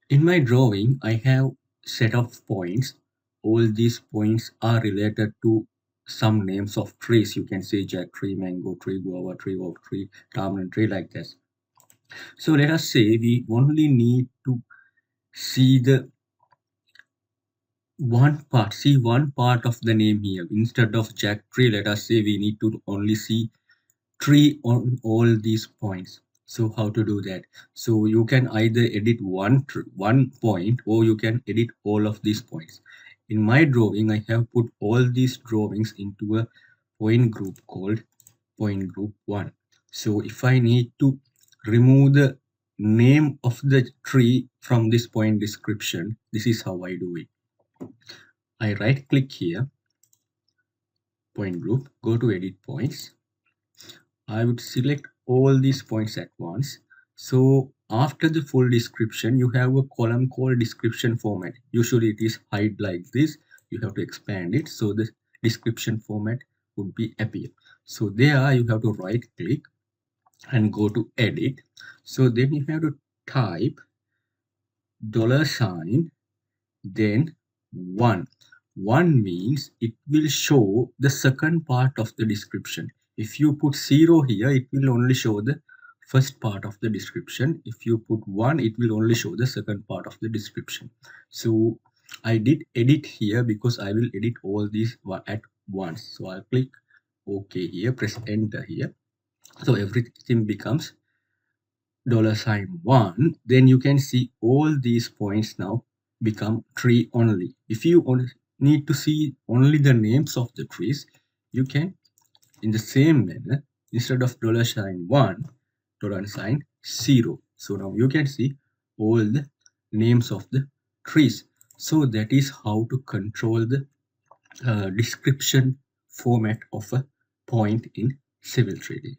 In my drawing, I have set of points. All these points are related to some names of trees. You can say jack tree, mango tree, guava tree, oak tree, tamarind tree, like this. So let us say we only need to see the one part of the name here. Instead of jack tree, let us say we need to only see tree on all these points. So how to do that? So you can either edit one point, or you can edit all of these points. In my drawing, I have put all these drawings into a point group called point group 1. So if I need to remove the name of the tree from this point description, this is how I do it. I right click here, point group, go to edit points. I would select all these points at once. So after the full description, you have a column called description format. Usually it is hide like this. You have to expand it. So the description format would be appear. So there you have to right click and go to edit. So then you have to type $, then 1. 1 means it will show the second part of the description. If you put 0 here, it will only show the first part of the description. If you put 1, it will only show the second part of the description. So I did edit here because I will edit all these at once. So I'll click OK here, press enter here. So everything becomes $1. Then you can see all these points now become tree only. If you need to see only the names of the trees, you can, in the same manner, instead of $1, $0. So now you can see all the names of the trees. So that is how to control the description format of a point in Civil 3D.